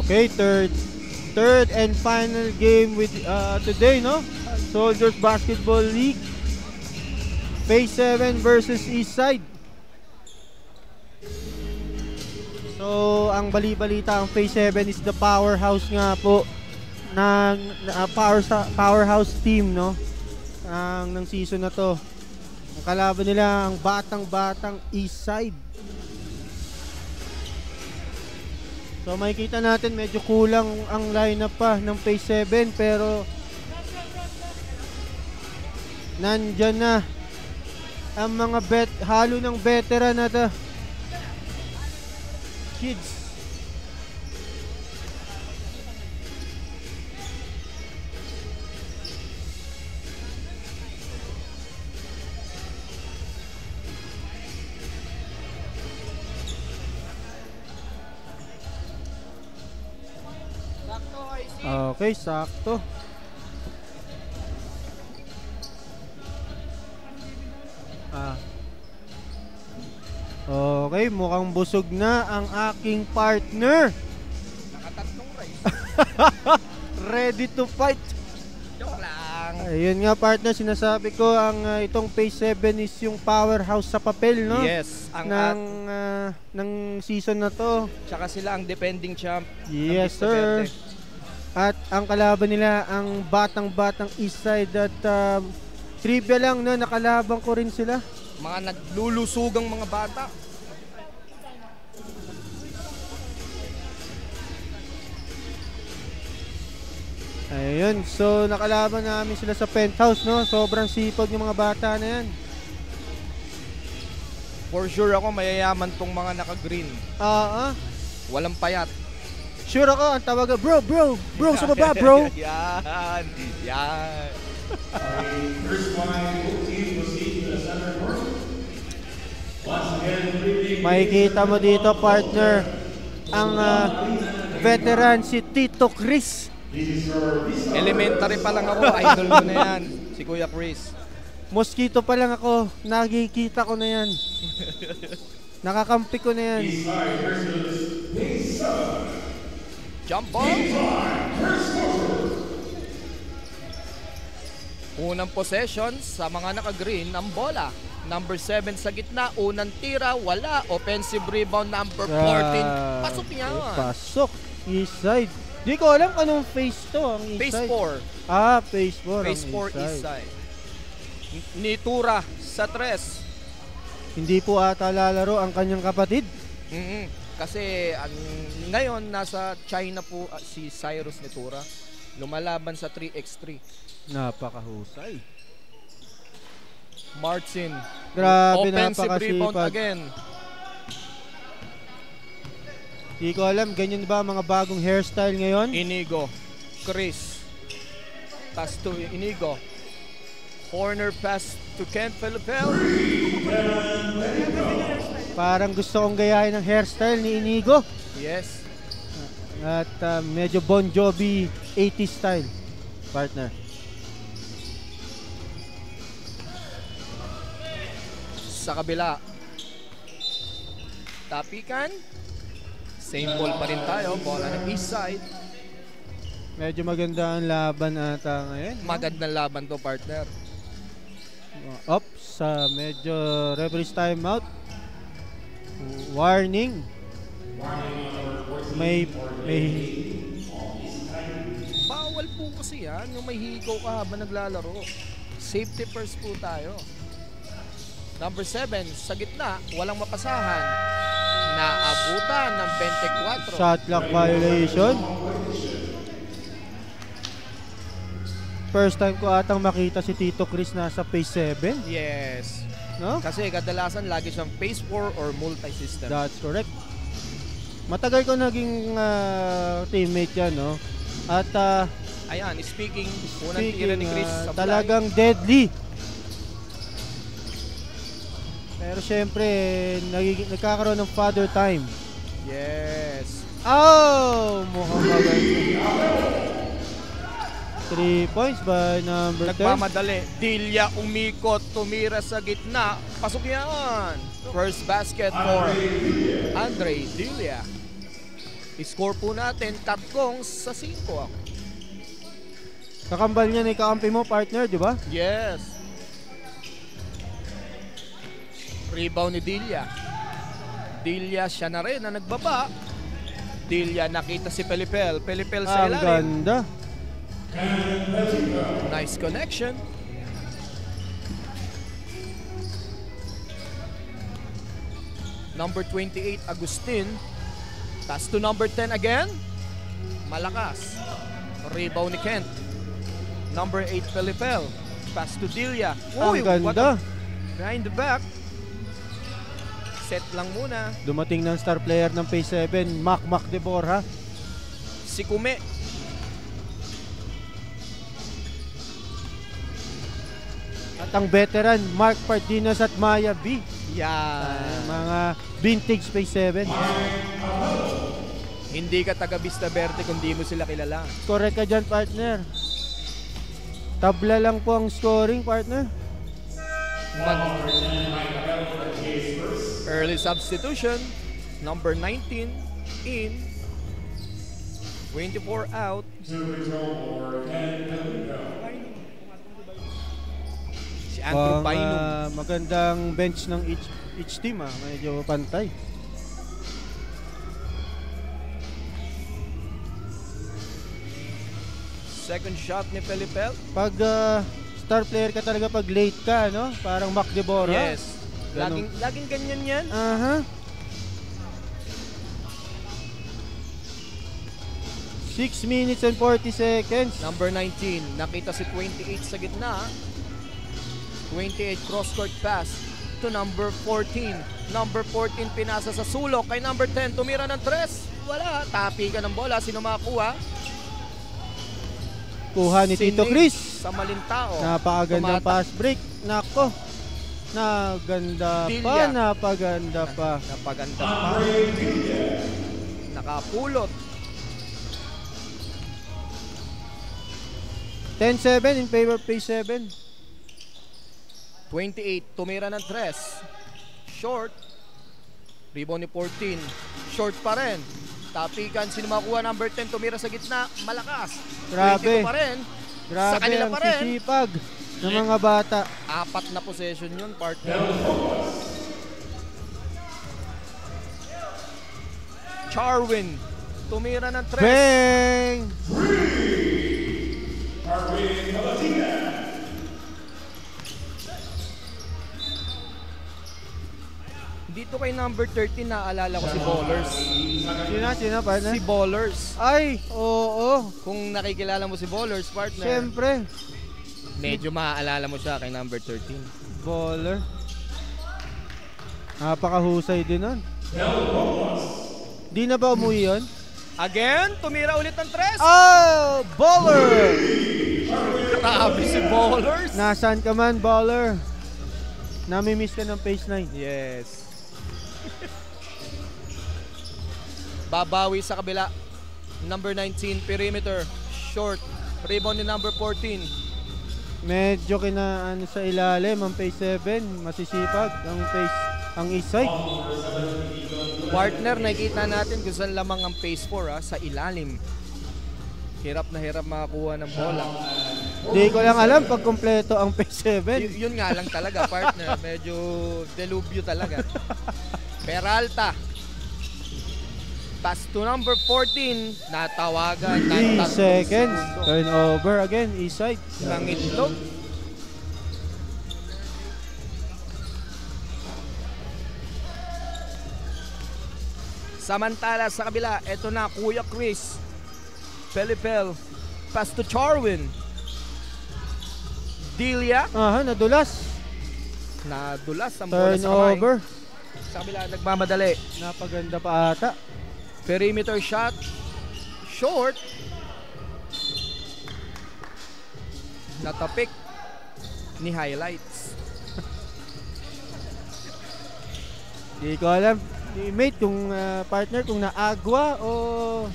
Okay, third and final game with today, no? Soldiers Basketball League. Phase 7 versus Eastside. So, ang bali-balita, ang Phase 7 is the powerhouse nga po ng powerhouse team, no? Ng season na to. Ang kalaban nila ang batang-batang Eastside. So makikita natin medyo kulang ang lineup pa ng Phase 7, pero nandyan na ang mga halo ng veteran na kids. Okay, sakto. Okay, mukhang busog na ang aking partner. Nakatatlong rice. Ready to fight. Joke lang. Ayun nga partner, sinasabi ko ang itong Phase 7 is yung powerhouse sa papel, no? Yes, ng season na to. Tsaka sila ang defending champ. Yes, sir. At ang kalaban nila ang batang-batang Eastside at trivia lang, no, nakalaban ko rin sila. Mga naglulusugang mga bata. Ayun, so nakalaban namin sila sa penthouse, no? Sobrang sipag ng mga bata na yan. For sure ako mayayaman tong mga naka-green. Walang payat. Sure ako, ang tawagan, bro, sa baba, bro. Yan. Makikita mo dito, partner, ang veteran si Tito Chris. Elementary pa lang ako, idol ko na yan, si Kuya Chris. Mosquito pa lang ako, nakikita ko na yan. Nakakampi ko na yan. Jump ball. Unang possession sa mga naka-green ang bola. Number 7 sa gitna, unang tira, wala. Offensive rebound, number 14. Pasok niya. Pasok. Eastside. Di ko alam anong phase to, ang Eastside. Phase 4. Phase 4 Phase 4 Eastside. Nitura sa 3. Hindi po ata lalaro ang kanyang kapatid. Kasi ngayon nasa China po si Cyrus Nitura, lumalaban sa 3x3. Napakahusay. Martin, grabe, offensive rebound napakasipag. again. Di ko alam, ganyan ba mga bagong hairstyle ngayon? Inigo, Chris, pass to Inigo, corner pass to Ken Pelopel. Parang gusto kong gayahin ng hairstyle ni Inigo. Yes. At medyo Bon Jovi 80s style, partner. Sa kabila, tapikan. Same ball pa rin tayo, bola ng east side. Medyo maganda ang laban ata ngayon. Magandang laban to, partner. Ops, medyo referee's timeout. Warning. May bawal po kasi yan, yung may higaw ka habang naglalaro. Safety first po tayo. Number 7 sa gitna, walang mapasahan. Naabutan ng 24. Shot clock violation. First time ko atang makita si Tito Chris nasa phase 7. Yes. No? Kasi kadalasan lagi siyang phase 4 or multi-system. That's correct. Matagal ko naging teammate yan, no? At ayan, unang tira ni Chris sa talagang deadly. Pero syempre, nagkakaroon ng father time. Yes. Oh! Mukhang maganda. 3 points by number 10. Nagmamadali. Dilia umikot, tumira sa gitna. Pasok yan. First basket for Andre Dilia. Score po natin 3-5 ako. Kakambal niya ni kakampi mo, partner, di ba? Yes. Rebound ni Dilia. Dilia siya na rin na nagbaba. Dilia nakita si Pelipel. Pelipel sa Ang ilalim. ganda. Nice connection. Number 28, Agustin. Pass to number 10 again. Malakas. Rebound ni Kent. Number 8, Pelipel. Pass to Dilia. Ang ganda. Behind the back. Set lang muna. Dumating ng star player ng Phase 7, Mac de Borja. Si Kume. At ang veteran, Mark Pardinas at Maya B. Yan. Mga vintage Phase 7. Hindi ka taga Vista Verde kung di mo sila kilala. Correct ka dyan, partner. Tabla lang po ang scoring, partner. Early substitution. Number 19 in. 24 out. Si Andrew Painum. Magandang bench ng each team. Medyo pantay. Second shot ni Pelipel. Pag star player ka talaga pag late ka, no? Parang Mac de Borja. Yes. Laging ganyan yan. Aha. 6 minutes and 40 seconds. Number 19. Nakita si 28 sa gitna. 28 cross-court pass to number 14. Number 14 pinasa sa sulok kay number 10. Tumira ng 3. Wala. Tapi ka ng bola. Sino makakuha? Kuha ni Tito Nate Chris. Sa Malintao. Napakagandang pass break. Nako. Napaganda pa. Napaganda pa. Napaganda pa. Nakapulot. 10-7 in favor of Phase 7. 28. Tumira ng 3. Short. Rebound ni 14. Short pa rin. Tapikan, sino makuha number 10, tumira sa gitna, malakas. Grabe. 22 pa rin. Grabe sa kanila ang pa rin. sisipag ng mga bata. 4 na possession yun, partner. Charwin, tumira ng 3. Bang! Dito kay number 13, naalala ko si Ballers. Sino, partner? Si Ballers. Ay, oo. Kung nakikilala mo si Ballers, partner, Siyempre. medyo maaalala mo siya kay number 13. Baller. Napakahusay din nun. Di na ba umuwi yun? Again, tumira ulit ng 3. Oh, baller! Grabe si Ballers. Nasaan ka man, baller? Nami-miss ka ng Phase 9. Yes. Babawi sa kabila. Number 19, perimeter. Short. Rebound ni number 14. Medyo kinaano sa ilalim ang Phase 7. Masisipag ang east side. Partner, nakikita natin kung saan lamang ang Phase 4 sa ilalim. Hirap na hirap makakuha ng bola. Di ko lang alam pag kompleto ang Phase 7. Yun nga lang talaga, partner. Medyo delubyo talaga. Peralta. Pass to number 14. Natawagan. 3 seconds. Segundo. Turnover again, east side. Nangitlog. Samantala sa kabila, eto na Kuya Chris. Pelipel. Pass to Charwin. Dilia. Aha, nadulas. Nadulas ang bola sa kamay. Turnover. Sa kabila, nagmamadali. Napaganda pa ata. Perimeter shot. Short. Natapik ni highlights. Di ko alam. Di mate kung partner kung naagwa o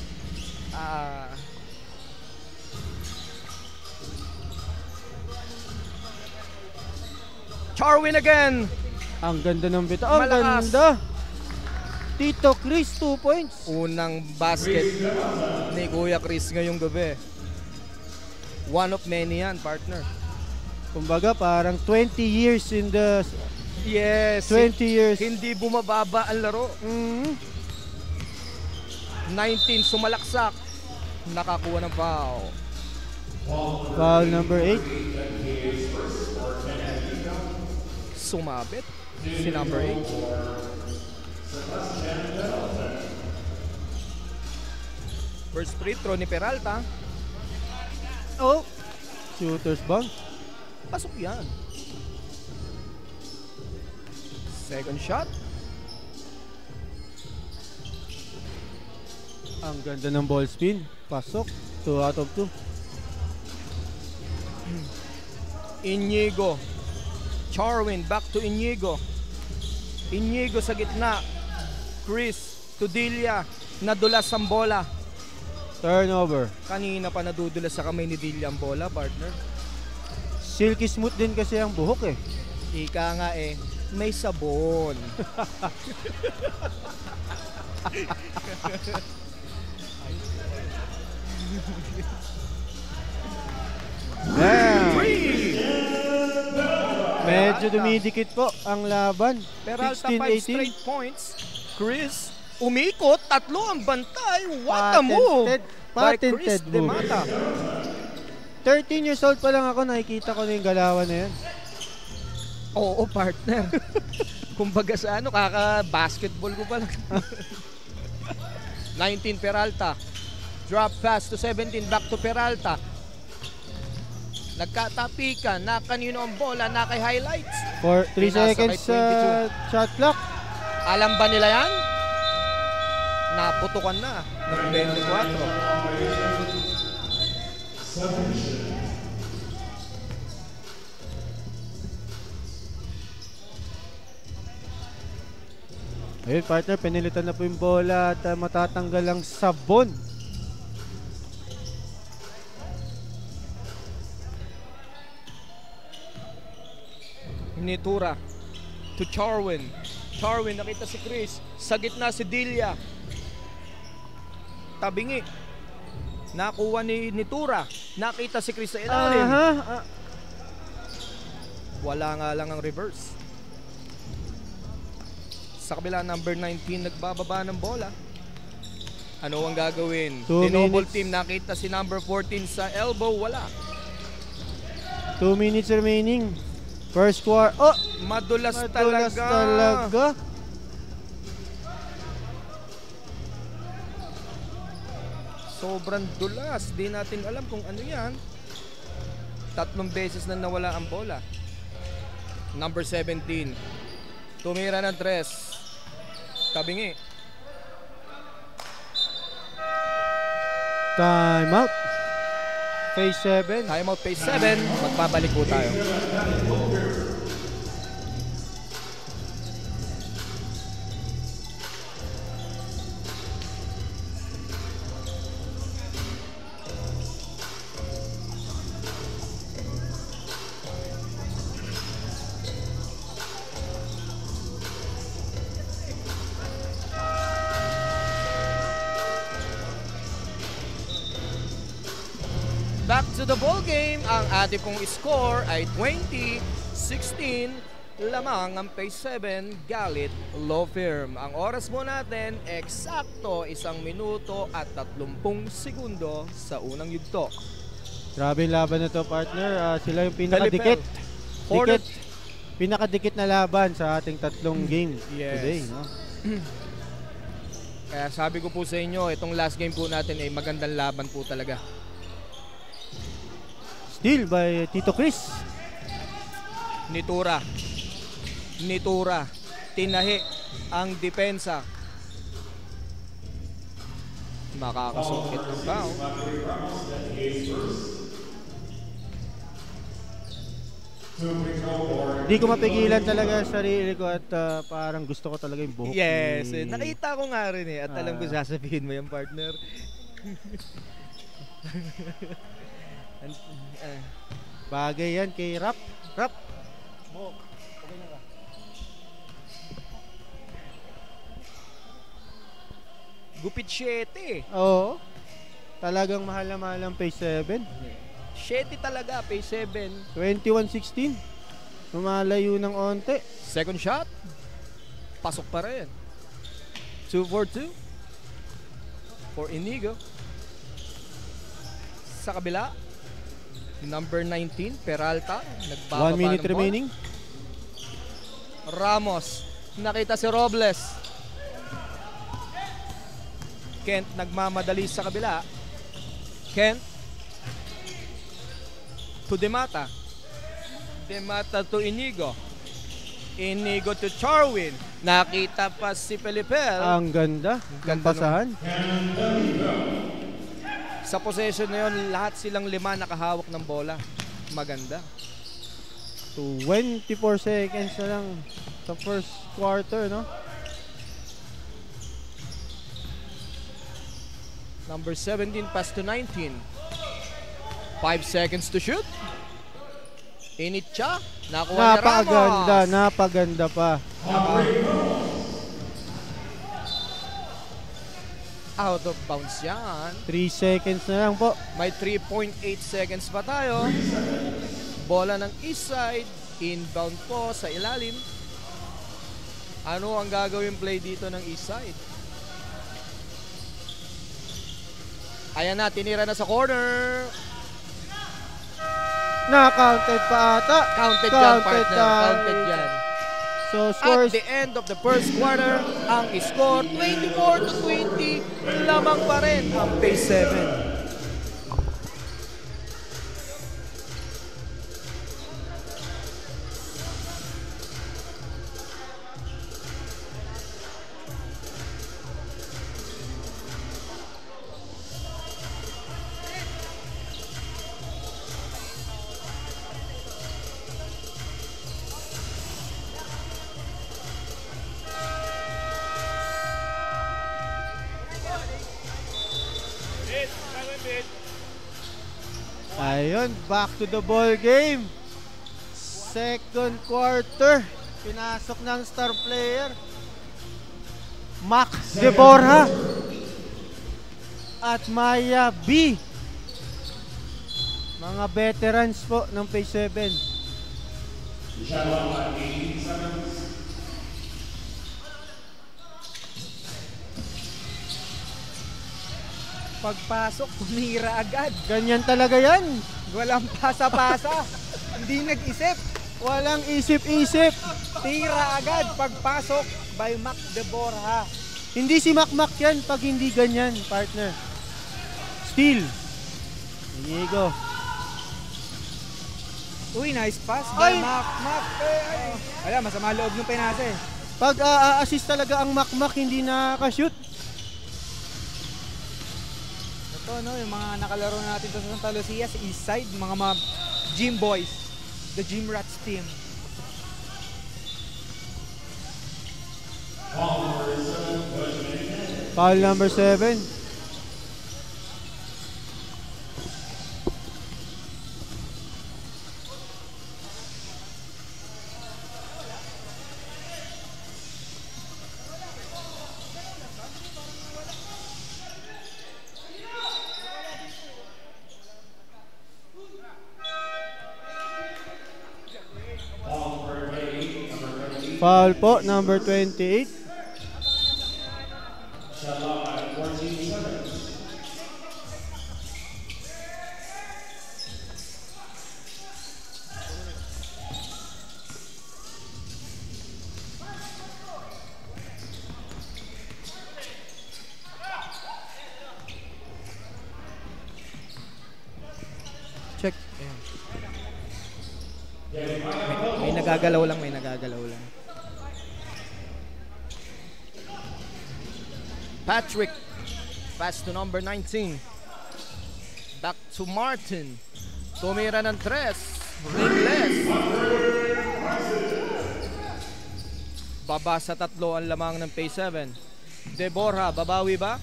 Charwin again. ang ganda ng bita. Ang Malakas. ganda. Tito Chris, 2 points. Unang basket ni Kuya Chris ngayong gabi. One of many yan, partner. Kumbaga parang 20 years in the Yes. 20 years. Hindi bumababa ang laro. 19 sumalaksak. Nakakuha ng foul. Foul number 8. Sumabit si number 8. First free throw ni Peralta. Oh, shooter's bounce. Pasok yan. Second shot. Ang ganda ng ball spin. Pasok. 2 out of 2. Inigo. Charwin back to Inigo. Inigo sa gitna. Chris Tudilla. Nadulas ang bola. Turnover. Kanina pa nadudulas sa kamay ni Dilla ang bola, partner. Silky smooth din kasi ang buhok eh. Ika nga eh, may sabon. Damn. Medyo dumidikit po ang laban. Peralta 5 16-18. straight points. Chris umikot, 3 ang bantay. What a move by Chris Patented move. Demata. 13 years old pa lang ako, nakikita ko na yung galawan na yan. Oo, partner. Kumbaga sa ano, kaka-basketball ko pa lang. 19 Peralta. Drop pass to 17, back to Peralta. Nagkatapikan, na kanino ang bola, na kay highlights. For 3 Pinasa seconds kay 22. shot clock. Alam ba nila yan? Naputukan na ng 24. Ayun partner, pinilitan na po yung bola at matatanggal ang sabon. Nitura to Charwin. Charwin, nakita si Chris. Sa gitna si Dilla. Tabingi. Nakuha ni Nitura. Nakita si Chris sa ilalim. Wala nga lang ang reverse. Sa kabila, number 19 nagbababa ng bola. Ano ang gagawin? 2 Dinoble minutes. team, nakita si number 14 sa elbow. Wala. 2 minutes remaining. First quarter. Oh! Madulas Madulas talaga. talaga. Sobrang dulas. Di natin alam kung ano yan. 3 beses na nawala ang bola. Number 17. Tumira ng 3. Tabingi. Time out. Phase 7. Timeout phase 7. Magbabalik po tayo. Back to the ball game. Ang ating pong score ay 20-16. Lamang ang phase 7, Galit Law Firm. Ang oras mo natin, eksakto 1 minuto at 30 segundo sa unang yugto. Grabe yung laban na to partner. Sila yung pinakadikit. Hornet. Pinakadikit na laban sa ating 3 games Yes. today. No? Kaya sabi ko po sa inyo, itong last game po natin ay magandang laban po talaga. Steal by Tito Chris. Nitura. Tinahi ang depensa. Makakasungkit ng foul. Di ko mapigilan talaga sa sarili ko at parang gusto ko talaga yung buhok. Yes, ni- nakita ko nga rin at alam ko sasabihin mo yung partner. Bagay yan kay Rap. Gupit 7. Oo. Talagang mahal na mahal ang phase 7. 7 talaga, phase 7. 21-16. Lumalayo ng onte. Second shot. Pasok pa rin. 2-4-2. For Inigo. Sa kabila. Number 19, Peralta. 1 Nagbababa minute ng ball. remaining. Ramos. Nakita si Robles. Kent nagmamadali sa kabila. Kent to Demata. Demata to Inigo. Inigo to Charwin. Nakita pa si Pelipel. Ang ganda. Ang basahan. Sa possession na yun, lahat silang 5 nakahawak ng bola. Maganda. 24 seconds na lang sa first quarter, no? Number 17 pass to 19. 5 seconds to shoot. Init siya. Nakuha ni Napakaganda, Ramos. napaganda pa. Out of bounds yan. 3 seconds na lang po. May 3.8 seconds pa tayo. Bola ng east side. Inbound po sa ilalim. Ano ang gagawin play dito ng east side? Ayan na, tinira na sa corner. Na-counted pa ata. Counted yan, partner. Counted yan. So, scores. At the end of the first quarter, ang score 24-20. Lamang pa rin ang phase 7. Ayun, back to the ball game. Second quarter. Pinasok ng star player. Mac Deborah at Maya B. Mga veterans po ng phase 7. Pagpasok, tumira agad. Ganyan talaga yan. Walang pasa-pasa. Hindi nag-isip. Walang isip-isip. Tira agad. Pagpasok by Mac Deborah. Hindi si Mac yan pag hindi ganyan, partner. Steal. Inigo. Uy, nice pass by Ay! Mac. Wala, masama loob ng pinasa eh. Pag assist talaga ang Mac, hindi nakaka-shoot. Ito, no, yung mga nakalaro natin sa Santa Lucia, sa East Side, mga gym boys. The Gym Rats team. Foul number 7. Foul po, number 28. Check. Ayan. May nagagalaw lang, may nagagalaw lang. Patrick. Pass to number 19. Back to Martin. Tumira ng 3. Ringless. Baba sa 3 ang lamang ng phase 7. Deborah, babawi ba?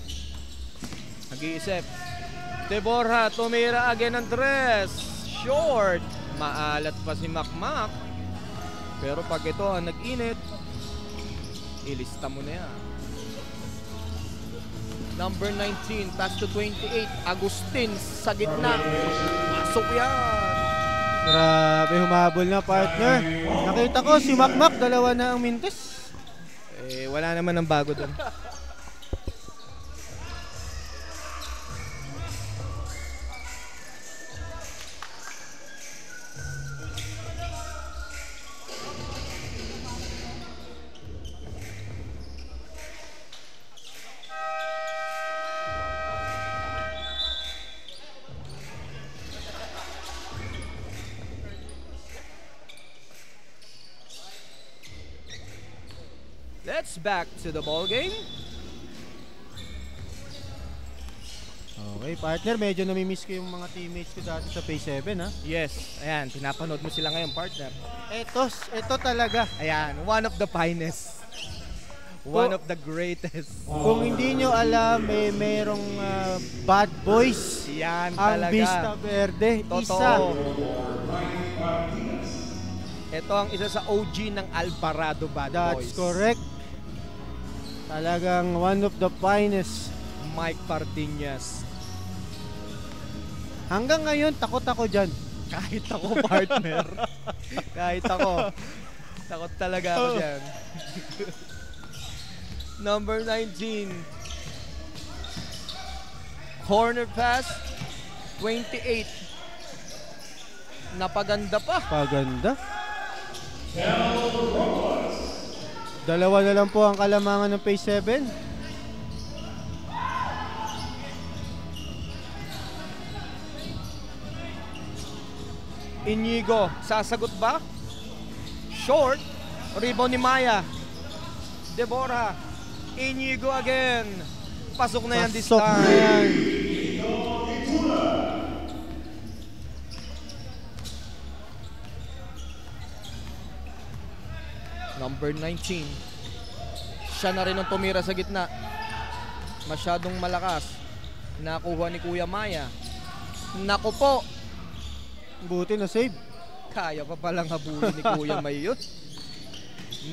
Nag-iisip. Deborah, tumira again ng 3. Short. Maalat pa si Macmac. Pero pag ito ang nag-init, ilista mo na yan. Number 19, pass to 28. Agustin sa gitna. Pasok yan. Grabe, humabol na partner. Nakita ko si Makmak, dalawa na ang mintis. Wala naman ang bago doon. Let's back to the ball game. Okay, partner, medyo namimiss ko yung mga teammates ko dati sa Phase 7, ha? Yes, ayan, pinapanood mo sila ngayon, partner. Ito talaga. Ayan, one of the finest. One of the greatest. Kung hindi nyo alam, merong bad boys. Yan Ang talaga. Vista Verde. Totoo. Isa. Ito ang isa sa OG ng Alvarado Bad Boys. That's correct. Talagang one of the finest. Mike Pardiñas. Hanggang ngayon, takot ako dyan. Kahit ako, partner. Kahit ako. Takot talaga ako dyan. Number 19. Corner pass. 28. Napaganda pa. Paganda. Dalawa na lang po ang kalamangan ng Phase 7. Inigo, sasagot ba? Short. Rebound ni Maya. Deborah. Inigo again. Pasok na yan this Pasok time. na yan. Number 19. Siya na rin ang tumira sa gitna. Masyadong malakas. Nakuha ni Kuya Maya. Naku po. Buti na save. Kaya pa palang habulin ni Kuya May yun.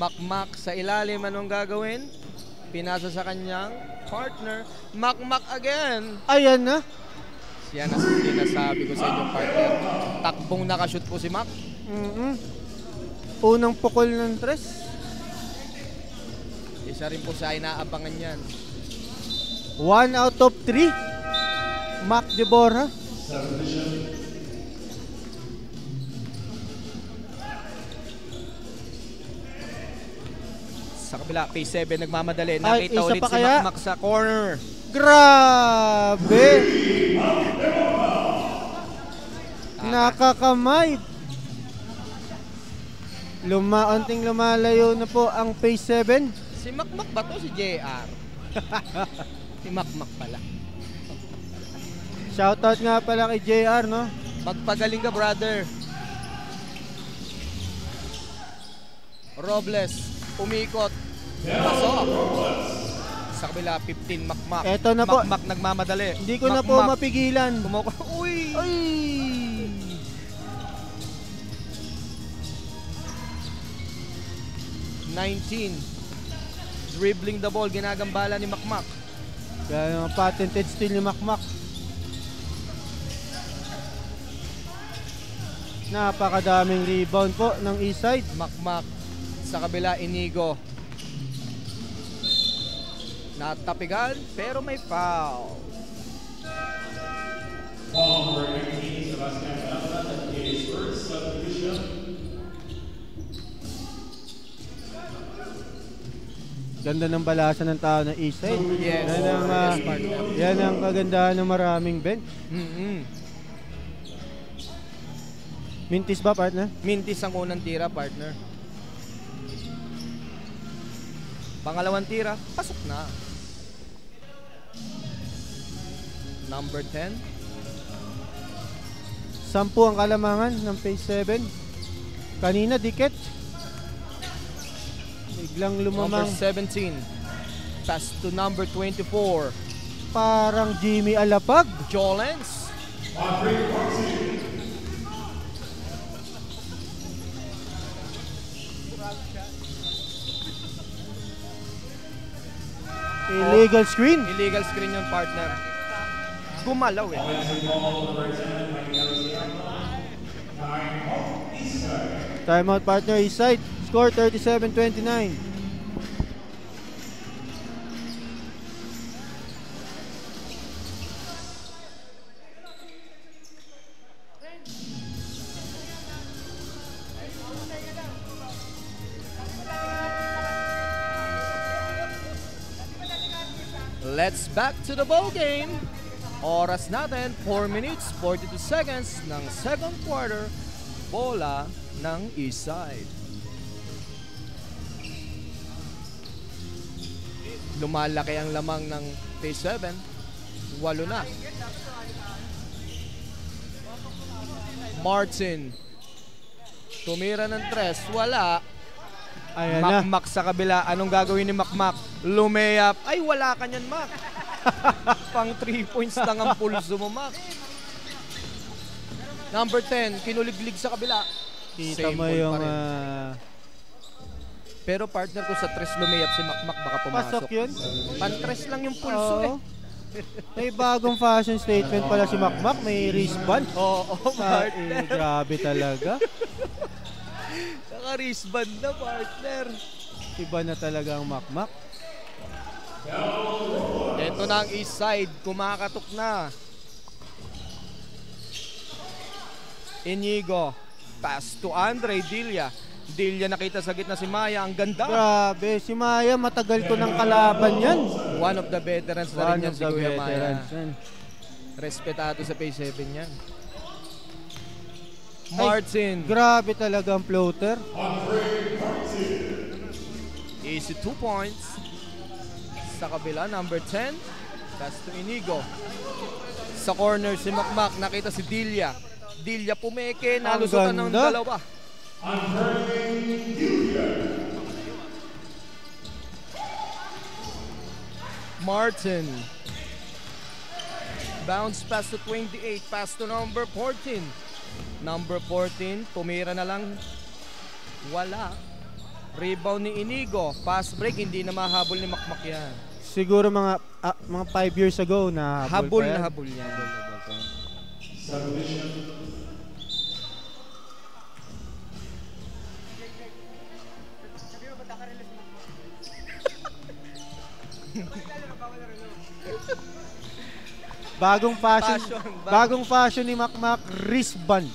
Makmak sa ilalim. Anong gagawin? Pinasa sa kanyang partner. Makmak again. Ayan na. Yan ang sinasabi ko sa inyong partner. Takbong nakashoot po si Mac. Unang pukol ng tres. Isa rin po sa inaabangan yan. 1 out of 3. Mac Deborah. Sa kabila, Phase 7 nagmamadali. Ay, Nakita isa ulit pa si kaya? Makmak sa corner. Grabe. Nakakamay. Onting lumalayo na po ang Phase 7. Si Makmak ba to? Si JR? Si Makmak pala. Shoutout nga pala kay JR, no? Magpagaling ka, brother. Robles, umikot. Pasok. Sa kabila, 15, Makmak. Eto na po. Makmak nagmamadali. Hindi ko na po Makmak. mapigilan. Uy! Ay! Dribbling the ball, ginagambala ni Makmak. Kaya yung patented steal ni Makmak. Napakadaming rebound po ng Eastside. Makmak sa kabila, Inigo. Natapigan, pero may foul. Ganda ng balasan ng tao ng Eastside. Yes. Yan ang, Yes, partner. yan ang kagandahan ng maraming bench. Mintis ba, partner? Mintis ang unang tira, partner. Pangalawang tira, pasok na. Number 10. 10 ang kalamangan ng Phase 7. Kanina, dikit. Biglang Number lumamang. 17. Pass to number 24. Parang Jimmy Alapag. Jolens. Illegal screen. Illegal screen yung partner. Gumalaw eh. Timeout partner, east side. Score 37-29. Let's back to the ball game. Oras natin, 4 minutes, 42 seconds ng second quarter. Bola ng east side. Lumalaki ang lamang ng phase 7. 8 na. Martin. Tumira ng 3. Wala. Ayan na. Makmak sa kabila. Anong gagawin ni Makmak? Lumeyap. Ay, wala ka niyan, Mak. Pang 3 points lang ang pulso mo, Mak. Number 10, kinuliglig sa kabila. Kita Same mo ball pa yung rin. Pero partner ko sa 3 lumeyap si Makmak, baka pumasok. pasok yun. Pan-3 lang yung pulso Oo. May bagong fashion statement pala si Makmak. May wristband. Oo, partner. Grabe talaga. Naka-wristband na, partner. Iba na talaga ang Makmak. Ito na ang east side. Kumakatok na. Inigo. Pass to Andre Dilla. Dilla nakita sa gitna si Maya. Ang ganda. Grabe. Si Maya, matagal ko ng kalaban yan. One of the veterans na rin yan si Kuya Maya. yan. Respetado sa Phase 7 yan. Martin. Grabe talaga ang floater. Easy 2 points. Sa kabila, number 10. Pass to Inigo. Sa corner si Makmak. Nakita si Dilla. Dilla pumeke. Nalusutan ng ganda. dalawa. Martin. Bounce pass to 28. Pass to number 14. Number 14. Tumira na lang. Wala. Rebound ni Inigo. Pass break. Hindi na mahabol ni Makmak yan. Siguro mga 5 years ago na Habol pa yan. na habol yan. Bagong fashion, Fashion. bagong fashion ni Makmak, wristband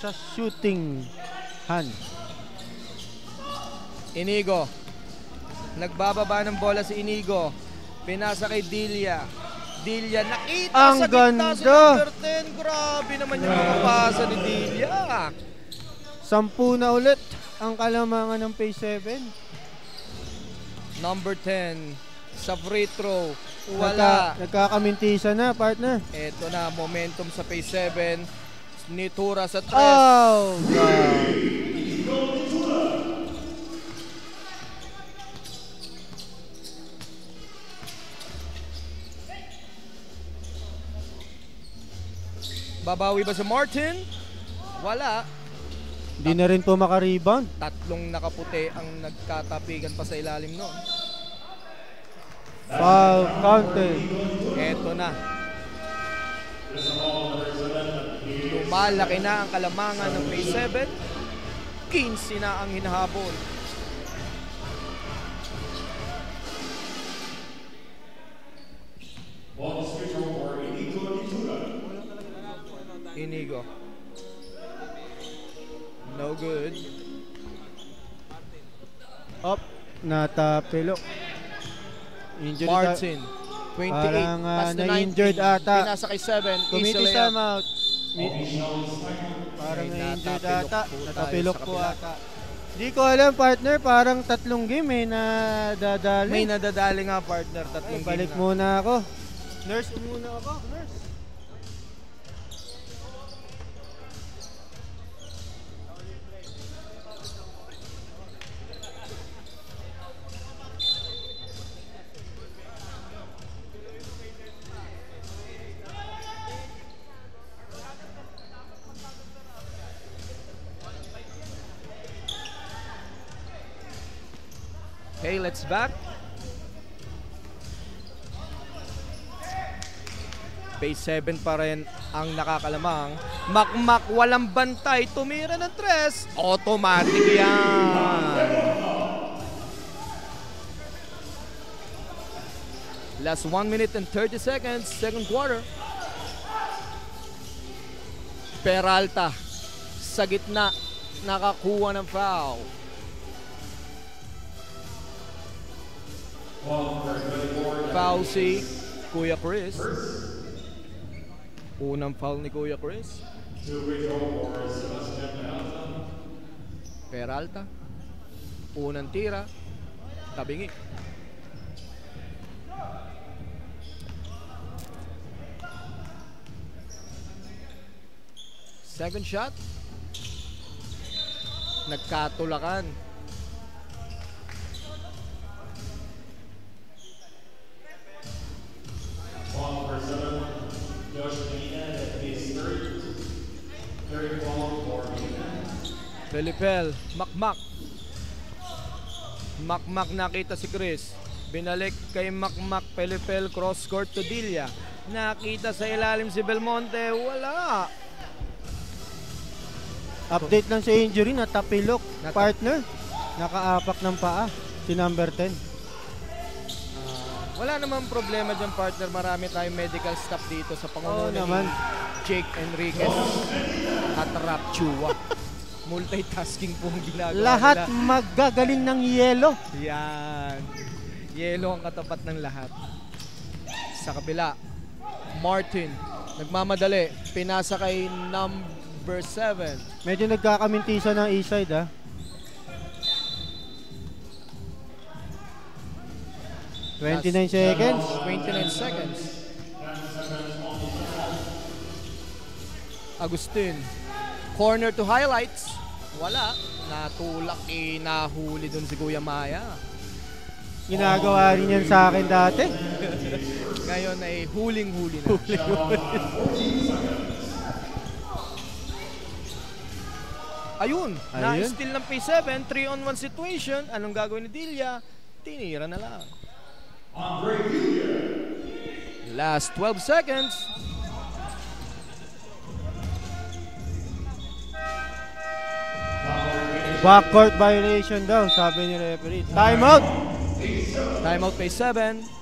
sa shooting hand. Inigo. Nagbababa ng bola si Inigo. Pinasa kay Dilla. Dilla nakita Ang sa gitna si ganda. number 10. Grabe naman yung mga pasa ni Dilla. 10 na ulit ang kalamangan ng Phase 7. Number 10 sa free throw. Wala. Nagkakamintisan na, partner. Ito na, momentum sa Phase 7. Nitura sa 3. Oh, God. Babawi ba si Martin? Wala. Hindi na rin po makarebound. Tatlong nakaputi ang nagkatapigan pa sa ilalim noon. Foul counted. Eto na. Lumalaki na ang kalamangan ng Phase 7. 15 na ang hinahabol. Inigo. No good. Up. Natapilo. Injured Martin. 28. Parang, Pass to 19. na-injured ata. Pinasa kay 7. Committee Easily time up. out. Parang May na-injured natapilok ata. po tayo Natapilok sa po kabila. ata. Di ko alam, partner. Parang 3 game na dadali. May nadadali nga partner. Ay, Tatlong balik game na. muna ako. Nurse muna ako. Nurse. Okay, let's back. Phase 7 pa rin ang nakakalamang. Makmak walang bantay. Tumira ng 3. Automatic yan. Last 1 minute and 30 seconds. Second quarter. Peralta sa gitna. Nakakuha ng foul. Foul si Kuya Chris. Unang foul ni Kuya Chris. Peralta. Unang tira. Tabingi. Second shot. Nagkatulakan. Pelipel, Makmak. Makmak nakita si Chris. Binalik kay Makmak, Pelipel, cross court to Dilla. Nakita sa ilalim si Belmonte, wala. Update lang sa injury, natapilok. Partner, nakaapak ng paa. Si number 10. Wala namang problema dyan, partner. Marami tayong medical staff dito sa pangunguna naman. ni Jake Enriquez at Rap Chua. Multitasking po ang ginagawa Lahat nila. magagaling ng yelo. Yan. Yelo ang katapat ng lahat. Sa kabila, Martin. Nagmamadali. Pinasa kay number 7. Medyo nagkakamintisan ng Eastside, ha. Last 29 seconds. 29 seconds. Agustin. Corner to highlights. Wala. Natulak, nahuli dun si Kuya Maya. Ginagawa rin yan sa akin dati. Ngayon ay huling-huli na. Ayun. Na-steal ng P7. 3-on-1 situation. Anong gagawin ni Dilla? Tinira na lang. Last 12 seconds. Backcourt violation daw, sabi ni referee. Timeout! Timeout Phase 7.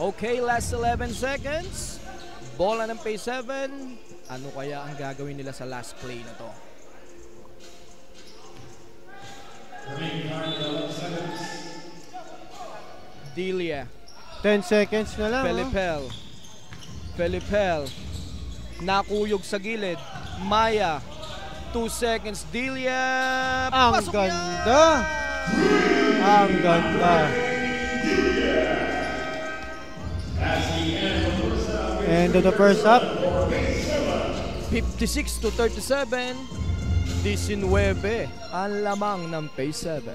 Okay, last 11 seconds. Bola ng Phase 7. Ano kaya ang gagawin nila sa last play na to? Dilla. 10 seconds na lang. Pelipel. Pelipel. Nakuyog sa gilid. Maya. 2 seconds. Dilla. Ang Pasok ganda. yan! Ang ganda. End of the first half. 56 to 37. 19 ang lamang ng Phase 7.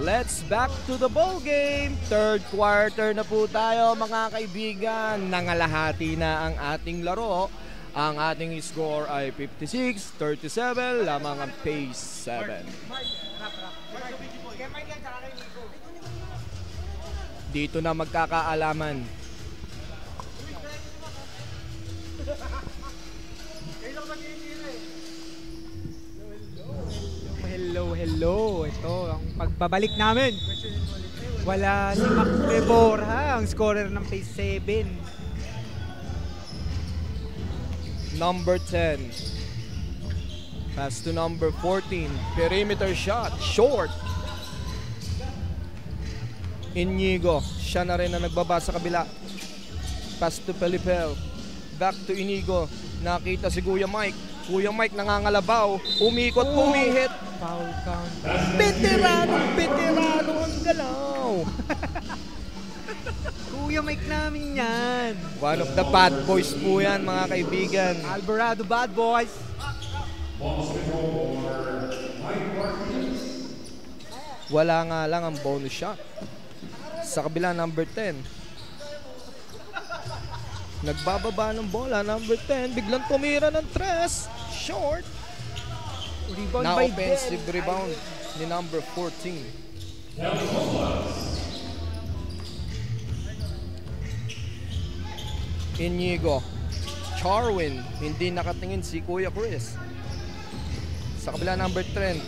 Let's back to the ball game. Third quarter na po tayo mga kaibigan. Nangalahati na ang ating laro. Ang ating score ay 56-37 lamang ang pace 7. Dito na magkakaalaman. Hello. Ito ang pagbabalik namin. Wala si Mac Deborah, ang scorer ng pace 7. Number 10. Pass to number 14. Perimeter shot. Short. Inigo. Siya na rin na nagbaba sa kabila. Pass to Pelipel. Back to Inigo. Nakita si Kuya Mike. Kuya Mike nangangalabaw. Umikot, umihit. Foul count. Veterano ang galaw. Kuya Mike namin yan. One of the bad boys po yan mga kaibigan. Alvarado Bad Boys. Wala nga lang ang bonus shot. Sa kabila, number 10. Nagbababa ng bola, number 10. Biglang tumira ng 3. Short. Rebound Na by offensive Del. rebound ni number 14. Inigo. Charwin. Hindi nakatingin si Kuya Chris. Sa kabila, number 10.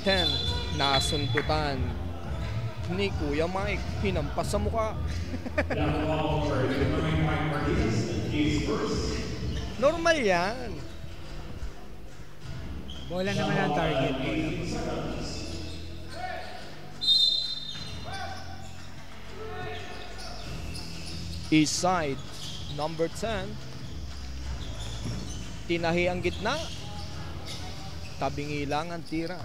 Nasundutan ni Kuya Mike. Hinampas sa mukha. Normal yan. Bola naman ang target. East side, number 10. Tinahi ang gitna. Tabingi lang ang tira.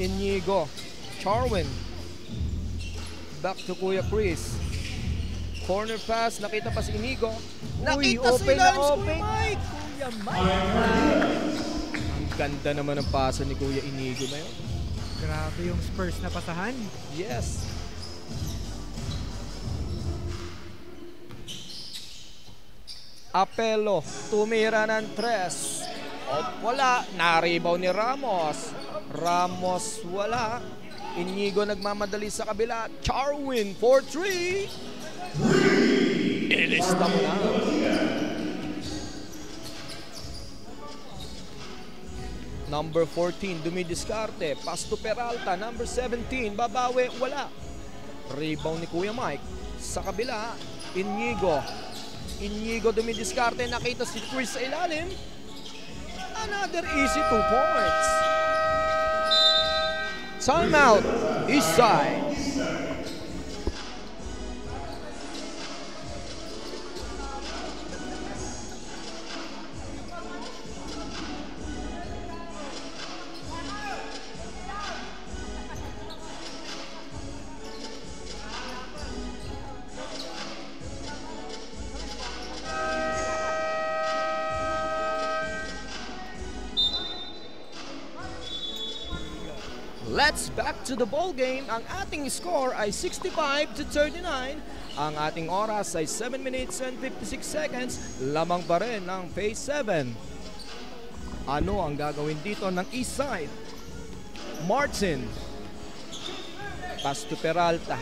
Inigo. Charwin. Back to Kuya Chris. Corner pass. Nakita pa si Inigo. Nakita open sa ilalim si open. Kuya Mike. Kuya Mike. Ang ganda naman ng pasa ni Kuya Inigo na yun. Grabe yung Spurs na pasahan. Yes. Apelo, tumira ng 3. At wala, na-rebound ni Ramos. Ramos wala. Inigo nagmamadali sa kabila. Charwin for 3. Ilista mo na. Number 14, dumidiskarte. Pass to Peralta. Number 17, babawi, wala. Rebound ni Kuya Mike. Sa kabila, Inigo dumidiskarte. Nakita si Chris sa ilalim. Another easy 2 points. Timeout, east side. Let's back to the ball game. Ang ating score ay 65-39. Ang ating oras ay 7 minutes and 56 seconds. Lamang pa rin ng phase 7. Ano ang gagawin dito ng east side? Martin. Pass to Peralta.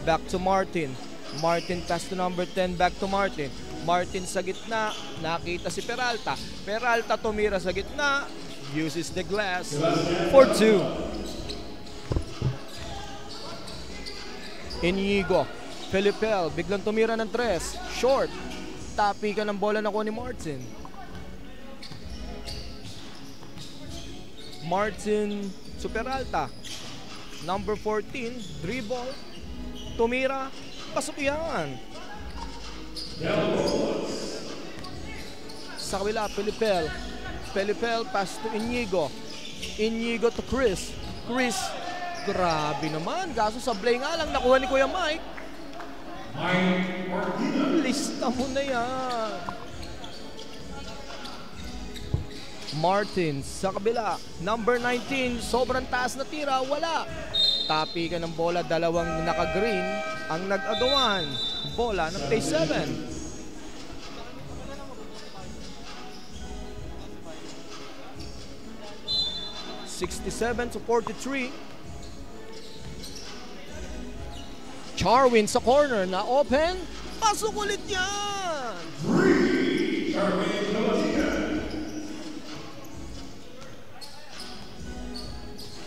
Back to Martin. Martin pass to number 10. Back to Martin. Martin sa gitna. Nakita si Peralta. Peralta tumira sa gitna. Uses the glass for 2. Inigo. Felipel. Biglang tumira ng 3. Short. Tapi ka ng bola na ko ni Martin. Martin to Peralta. Number 14. Dribble. Tumira. Pasok yan. Sa kabila, Felipel. Felipel pass to Inigo. Inigo to Chris. Chris. Grabe naman. Kaso sablay nga lang nakuha ni Kuya Mike. Lista mo na yan. Martin sa kabila. Number 19. Sobrang taas na tira. Wala. Tapi ka ng bola, dalawang naka-green ang nag-agawan. Bola ng Phase 7. (67-43). Charwin sa corner na open. Pasok ulit yan!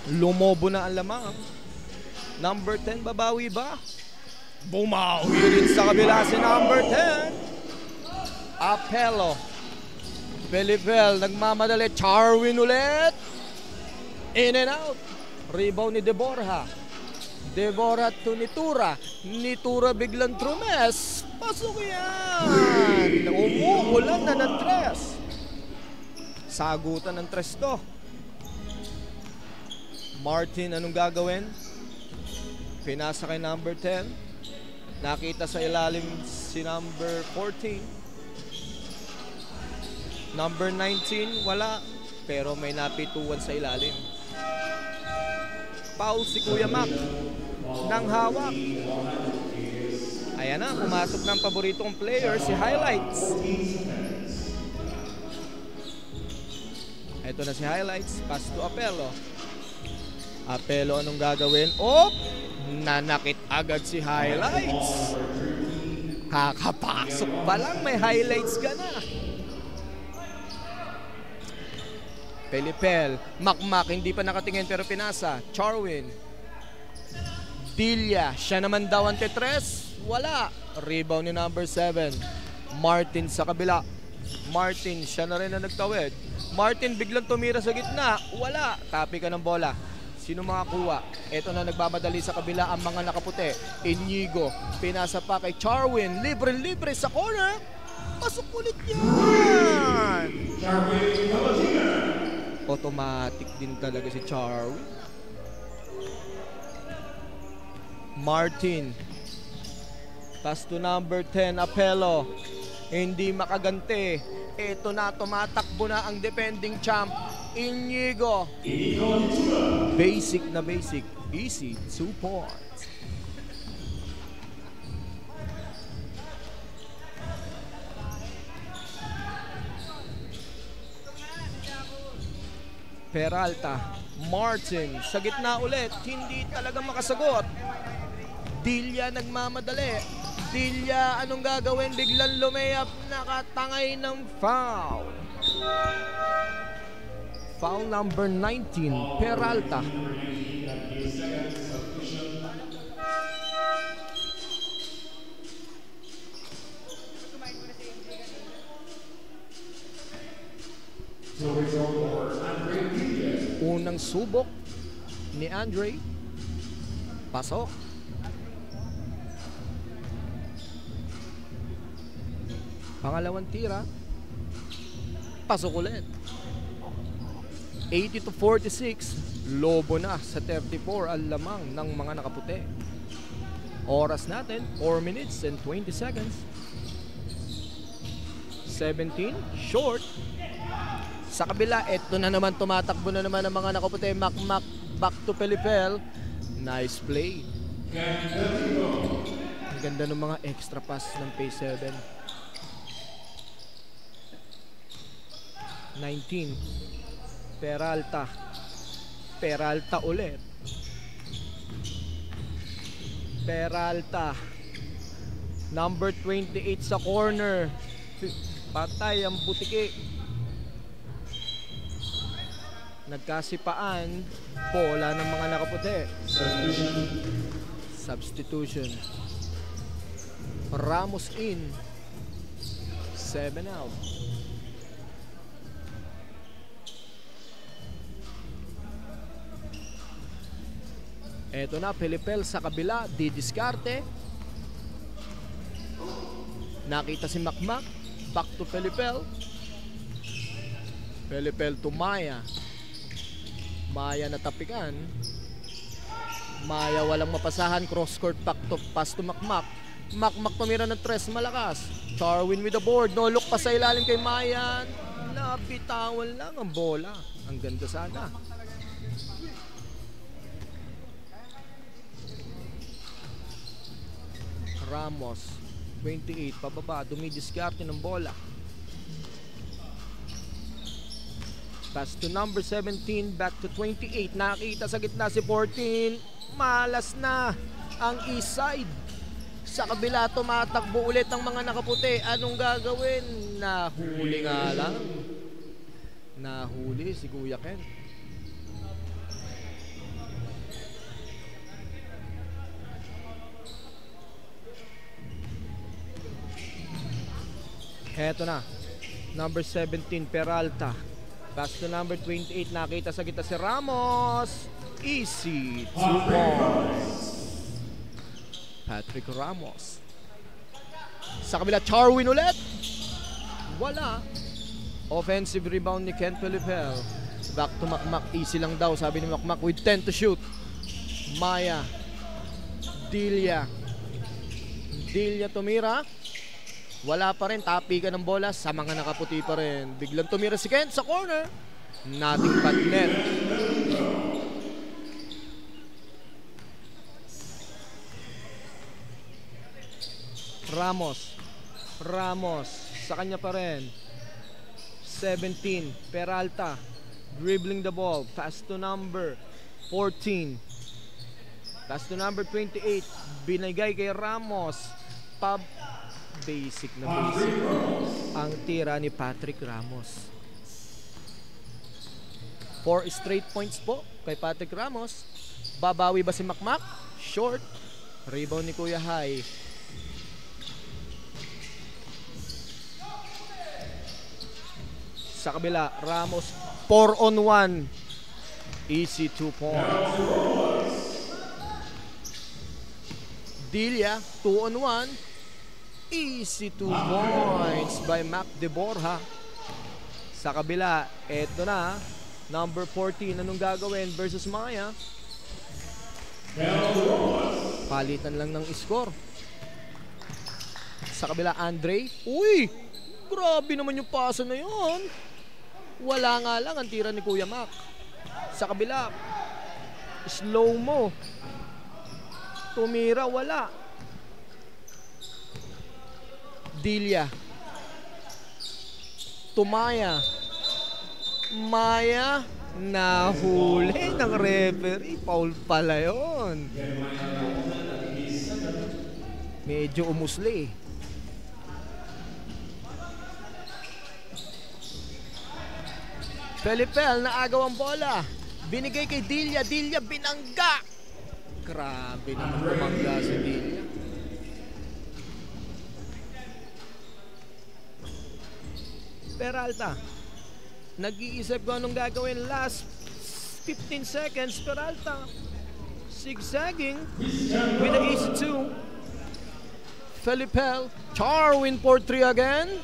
Lumobo na ang lamang. Number 10, babawi ba? Bumawi rin sa kabila si number 10. Apelo. Pelipel, nagmamadali. Charwin ulit. In and out. Rebound ni Deborah. Deborah to Nitura. Nitura biglang trumes. Pasok yan. Umuulan na ng tres. Sagutan ng tres to. Martin, anong gagawin? Pinasa kay number 10. Nakita sa ilalim si number 14. Number 19, wala. Pero may napituan sa ilalim. Foul si Kuya Mac ng hawak. Ayan na, pumasok ng paboritong player, si Highlights. Ito na si Highlights, pass to Apelo. Apelo, anong gagawin? Oh! Nanakit agad si Highlights. Kakapasok pa lang, may highlights ka na. Pelipel, Makmak, hindi pa nakatingin pero pinasa. Charwin. Dilia, siya naman daw ang tetres. Wala. Rebound ni number 7. Martin sa kabila. Martin, siya na rin ang nagtawid. Martin biglang tumira sa gitna. Wala. Tapi ka ng bola. Sino makakuha? Ito na nagbamadali sa kabila ang mga nakaputi. Inigo, pinasa pa kay Charwin. Libre-libre sa corner. Pasok ulit yan. Automatic din talaga si Charwin. Martin. Pass to number 10, Apelo. Hindi makaganti. Ito na, tumatakbo na ang defending champ. Inigo. Basic na basic. Easy, 2 points. Peralta. Martin. Sa gitna ulit. Hindi talaga makasagot. Dilia nagmamadali. Dilia, anong gagawin? Biglang lumayap. Nakatangay ng foul. Foul number 19, Peralta. Unang subok ni Andre. Pasok. Pangalawang tira. Pasok ulit. 80-46, Lobo na sa 34 ang lamang ng mga nakaputi. Oras natin, 4 minutes and 20 seconds. 17, short. Sa kabila, eto na naman, tumatakbo na naman ang mga nakaputi. Makmak, back to Pelipel. Nice play. Ang ganda ng mga extra pass ng Phase 7. 19. Peralta. Peralta ulit. Peralta. Number 28 sa corner. Patay ang butiki. Nagkasipaan. Bola ng mga nakaputi. Substitution. Ramos in. 7 out. Eto na, Pelipel sa kabila, didiskarte. Nakita si Makmak, back to Pelipel. Pelipel to Maya. Maya natapikan. Maya walang mapasahan, cross court back to pass to Makmak. Makmak tumira ng tres, malakas. Charwin with the board, no look pa sa ilalim kay Maya. Napitawan lang ang bola. Ang ganda sana. Ramos, 28, pababa, dumidiskarte ng bola. Pass to number 17, back to 28. Nakita sa gitna si 14. Malas na ang east side. Sa kabila, tumatakbo ulit ang mga nakaputi. Anong gagawin? Nahuli nga lang. Nahuli si Kuya Ken. Heto na. Number 17, Peralta. Pass to number 28. Nakita sa gitna si Ramos. Easy 2 points. Patrick Ramos. Sa kabila, Charwin ulit. Wala. Offensive rebound ni Ken Pelipel. Back to Makmak. Easy lang daw, sabi ni Makmak, with 10 to shoot. Maya. Dilia tumira. Wala pa rin, tapikan ng bola sa mga nakaputi pa rin. Biglang tumira si Ken sa corner. Nothing but net. Ramos sa kanya pa rin. 17, Peralta dribbling the ball. Pass to number 14. Pass to number 28. Binigay kay Ramos. Basic ang tira ni Patrick Ramos. 4 straight points po kay Patrick Ramos. Babawi ba si Makmak? Short. Rebound ni Kuya Hai. Sa kabila, Ramos 4 on 1. Easy 2 points. Dilia 2 on 1. Easy 2 points by Mac De Borja. Sa kabila, eto na, number 14, anong gagawin versus Maya? Palitan lang ng score. Sa kabila, Andre. Uy! Grabe naman yung pasa na yun. Wala nga lang ang tira ni Kuya Mac. Sa kabila, slow mo. Tumira, wala. Dilia. Tumaya. Maya. Nahuli ng referee. Foul pala yun. Medyo umusli. Pelipel na agaw ang bola. Binigay kay Dilia. Dilia binangga. Grabe naman bumangga si Dilia. Peralta. Nag-iisip ko anong gagawin. Last 15 seconds. Peralta. Zigzagging. With the easy 2. Felipel. Charwin for 3 again.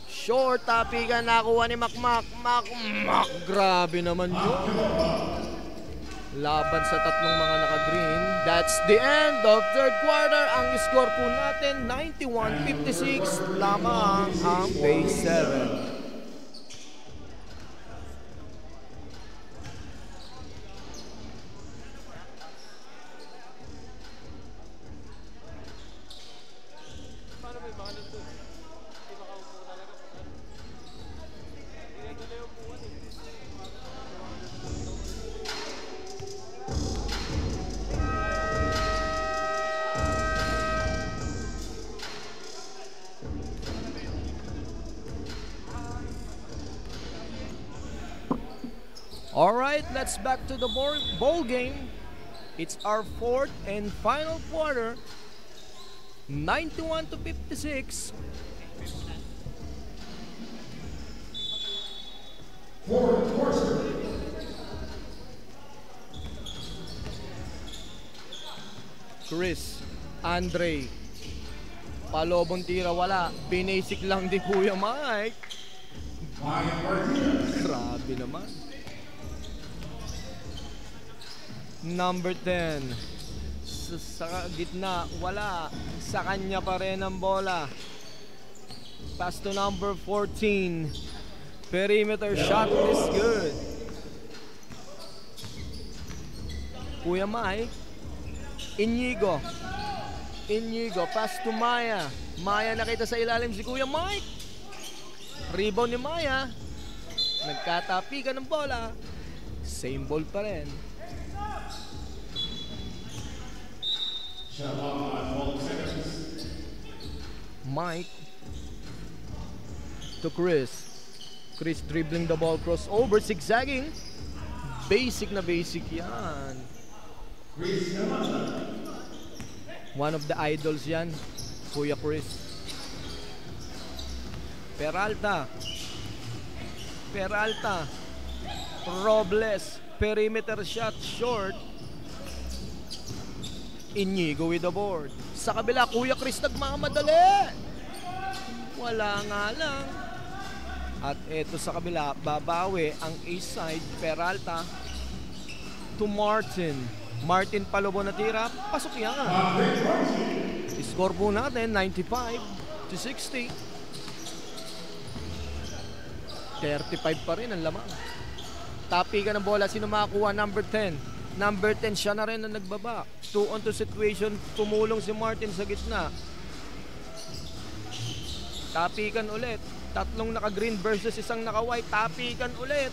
Short. Tapigan nakuha ni Makmak. Makmak. Grabe naman yun. Laban sa tatlong mga naka-green. That's the end of third quarter. Ang score po natin, 91-56 lamang ang base 7. Alright, let's back to the bowl game. It's our fourth and final quarter. 91-56. Chris, Andre. Palobong tira, wala. Binasic lang din Kuya Mike. Grabe naman. Number 10. Sa gitna, wala. Sa kanya pa rin ang bola. Pass to number 14. Perimeter shot is good. Kuya Mike. Inigo. Inigo, pass to Maya. Maya nakita sa ilalim si Kuya Mike. Rebound ni Maya. Nagkatapikan ng bola. Same ball pa rin. Mike to Chris. Chris dribbling the ball, crossover, zigzagging. Basic na basic yan. One of the idols yan, Kuya Chris. Peralta. Robles. Perimeter shot, short. Inigo with the board. Sa kabila, Kuya Chris nagmamadali. Wala nga lang. At eto sa kabila, babawi ang east side. Peralta to Martin. Martin Palobo na tira. Pasok yan. Score po natin, 95-60. 35 pa rin ang lamang. Tapi ka ng bola. Sino makakuha? Number 10. Number 10, siya na rin ang nagbaba. 2-on-2 situation. Tumulong si Martin sa gitna. Tapikan ulit. Tatlong naka-green versus isang naka-white. Tapikan ulit.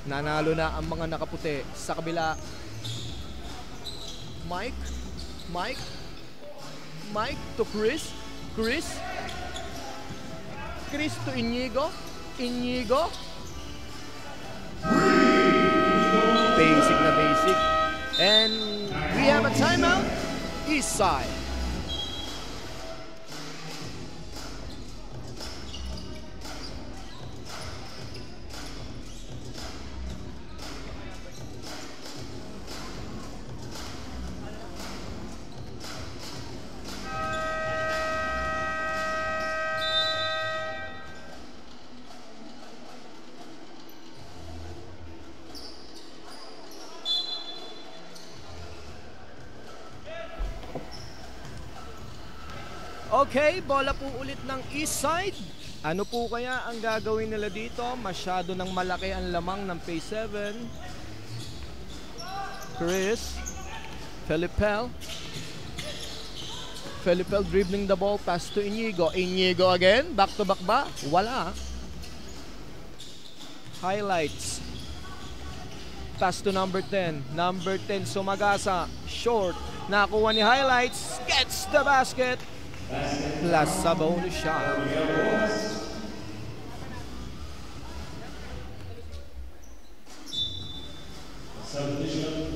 Nanalo na ang mga nakaputi. Sa kabila, Mike to Chris. Chris to Inigo. Basic na basic. And we have a timeout. East side. Okay, bola po ulit ng east side. Ano po kaya ang gagawin nila dito? Masyado nang malaki ang lamang ng phase 7. Chris. Felipel dribbling the ball, pass to Inigo. Inigo again, back to back ba? Wala. Highlights. Pass to number 10. Number 10, Sumagasa. Short. Nakuha ni Highlights. Gets the basket. Plus sa bonus shot.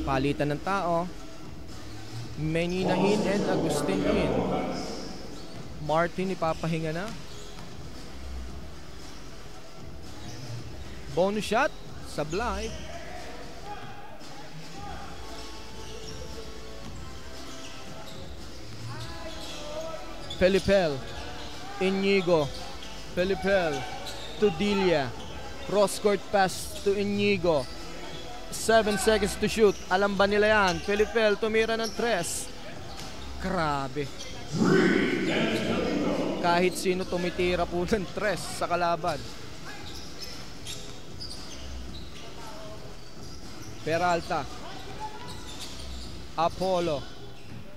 Palitan ng tao. Menina in and Agustin in. Martin ipapahinga na. Bonus shot. Sablay. Felipel, Inigo, to Dilia, cross court pass to Inigo, 7 seconds to shoot, alam ba nila yan? Felipel tumira ng 3, grabe, kahit sino tumitira po ng 3 sa kalaban. Peralta, Apollo,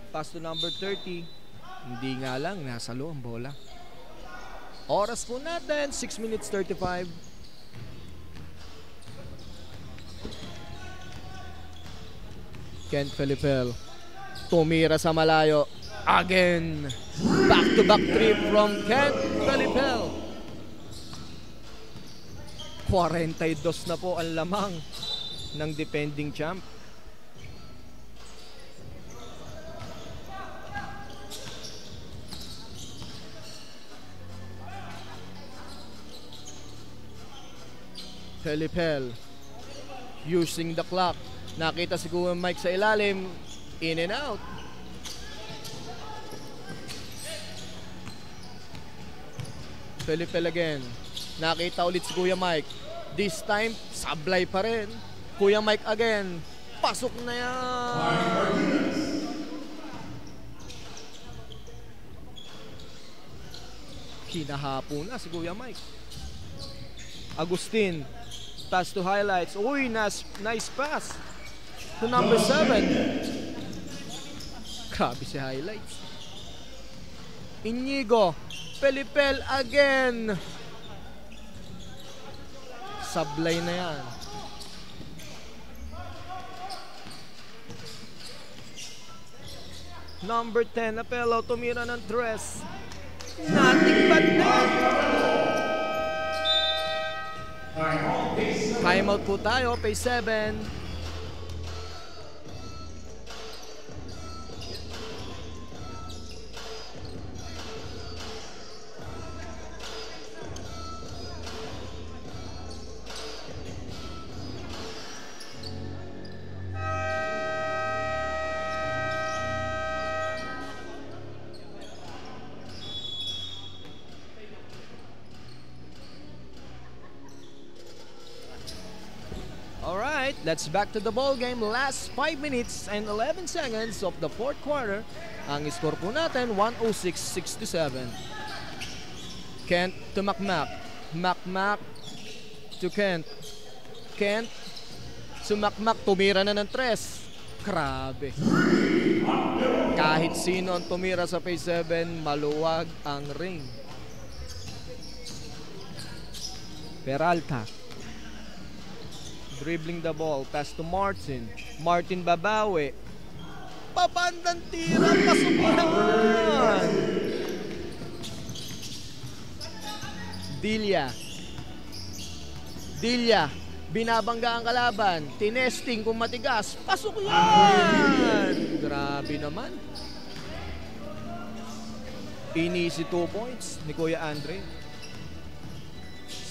pass to number 30. Hindi nga lang, nasa loob ang bola. Oras po natin, 6 minutes 35. Kent Felipel. Tumira sa malayo. Again. Back-to-back trip from Kent Felipel. 42 na po ang lamang ng defending champ. Felipel using the clock. Nakita si Kuya Mike sa ilalim. In and out. Felipel again. Nakita ulit si Kuya Mike. This time, sablay pa rin. Kuya Mike again. Pasok na yan. Hinahapo na si Kuya Mike. Agustin. Pass to Highlights. Uy, nice pass to number 7. Grabe si Highlights. Inigo. Pelipel again. Sablay na yan. Number 10, Apello, tumira ng dress. Nothing but net. Timeout po tayo, phase 7. Alright, let's back to the ball game. Last 5 minutes and 11 seconds of the fourth quarter. Ang score po natin, 106-67. Kent to Macmac. Macmac to Kent. Kent to Macmac. Tumira na ng 3. Grabe. Kahit sino ang tumira sa phase 7, maluwag ang ring. Peralta. Dribbling the ball, pass to Martin. Martin babawi. Papandang tira, pasok yan! Dilia. Dilia, binabangga ang kalaban. Tinesting kung matigas, pasok yan! Grabe naman. Inisi 2 points ni Kuya Andre.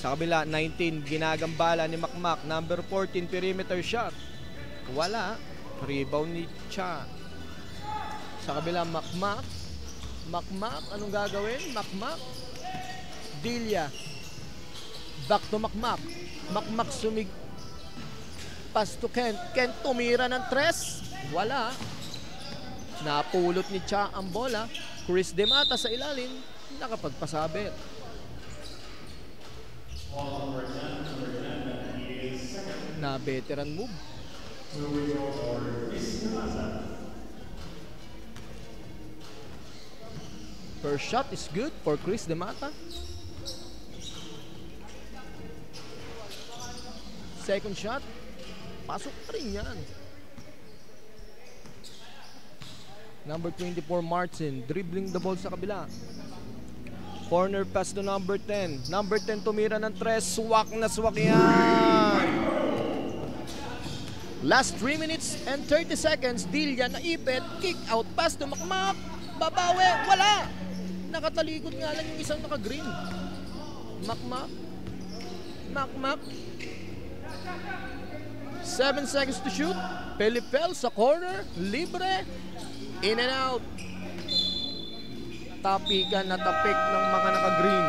Sa kabila, 19, ginagambala ni Macmac. Number 14, perimeter shot. Wala. Rebound ni Cha. Sa kabila, Macmac. Macmac, anong gagawin? Macmac. Dilia. Back to Macmac. Macmac pass to Kent. Kent tumira ng 3. Wala. Napulot ni Cha ang bola. Chris Demata sa ilalim. Nakapagpasabit. Na veteran move. First shot is good for Chris Demata. Second shot, pasok pa rin yan. Number 24 Martin, dribbling the ball sa kabila. Corner pass to number 10. Number 10 tumira ng 3. Swak na swak yan. Last 3 minutes and 30 seconds. Dilia naipit. Kick out pass to Macmac. Babawi. Wala. Nakatalikod nga lang yung isang naka-green. Macmac. Macmac. 7 seconds to shoot. Pelipel sa corner. Libre. In and out. Tapikan na tapik ng mga naka-green.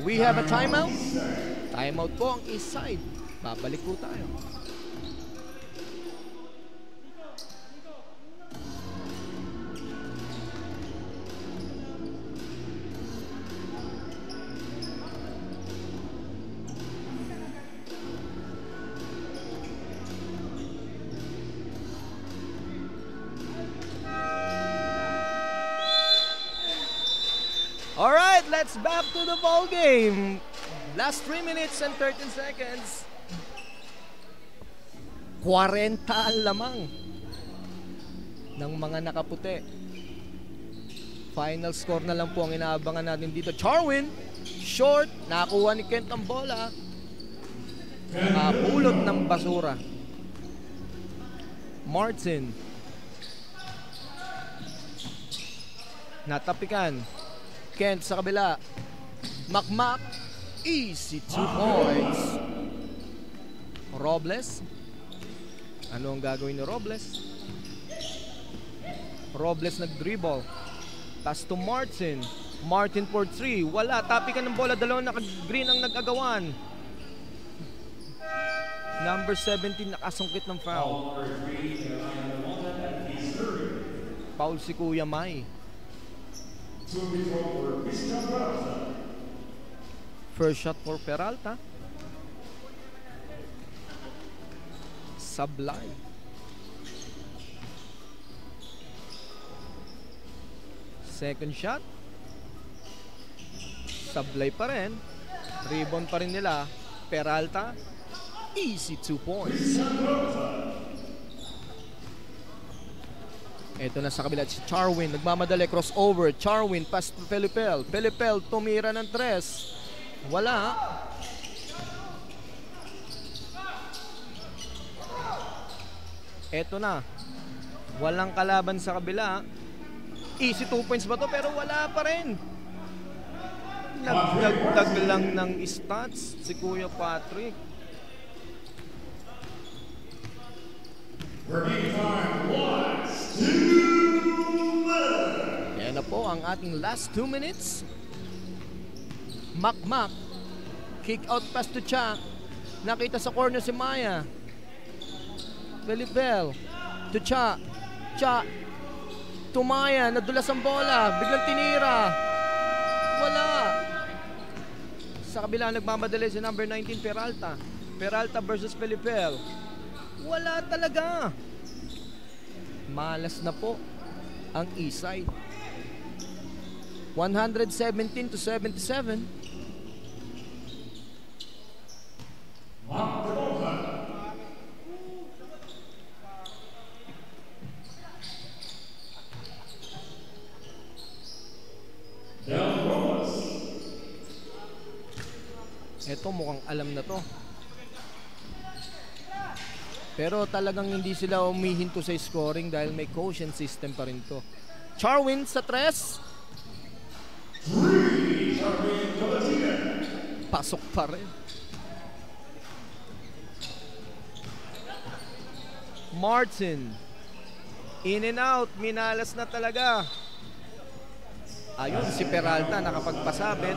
We have a timeout. Timeout po ang east side. Babalik po tayo. Alright, let's back to the ball game. Last 3 minutes and 13 seconds. 40 ang lamang ng mga nakaputi. Final score na lang po ang inaabangan natin dito. Charwin, short, nakuha ni Kent ang bola. Pulot ng basura. Martin. Natapikan. Kent sa kabila. Macmac. Easy 2 points. Robles. Ano ang gagawin ni Robles? Robles nag-dribble. Pass to Martin. Martin for 3. Wala. Tapikan ng bola. Dalawang naka-green ang nag-agawan. Number 17 nakasungkit ng foul. Foul si Kuya Mai. First shot for Peralta. Sablay. Second shot. Sablay pa rin. Rebound pa rin nila. Peralta. Easy 2 points. Ito na sa kabila si Charwin. Nagmamadali. Crossover. Charwin. Pass to Pelipel. Pelipel tumira ng 3. Wala. Ito na. Walang kalaban sa kabila. Easy 2 points ba to? Pero wala pa rin. Nagdagdag lang ng stats si Kuya Patrick. Yan na po ang ating last 2 minutes. Makmak. Kick out pass to Cha. Nakita sa corner si Maya. Belibel. To Cha. Cha. To Maya. Nadulas ang bola. Biglang tinira. Wala. Sa kabila nagmamadali si number 19 Peralta. Peralta versus Pelipel. Wala talaga. Malas na po ang Eastside. 117-77. Ito mukhang alam na to. Pero talagang hindi sila umihinto sa scoring dahil may quotient system pa rin to. Charwin sa 3. Pasok pa rin. Martin. In and out. Minalas na talaga. Ayun, si Peralta nakapagpasabit.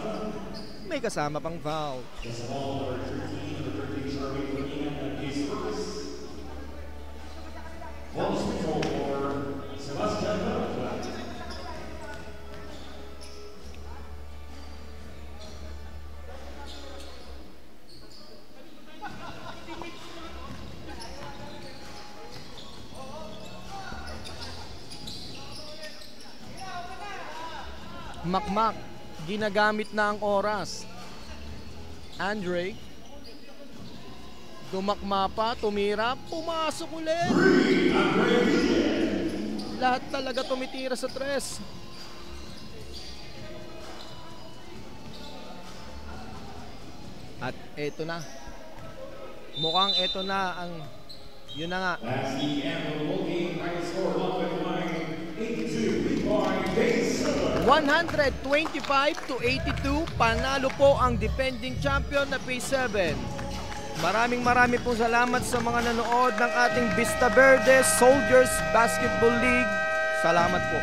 May kasama pang foul. Makmak, ginagamit na ang oras. Andre, dumakma pa, tumira, pumasok ulit. Lahat talaga tumitira sa 3. At eto na. Mukhang eto na ang, yun na nga. 125-82, panalo po ang defending champion na P7. Maraming po salamat sa mga nanood ng ating Vista Verde Soldiers Basketball League. Salamat po.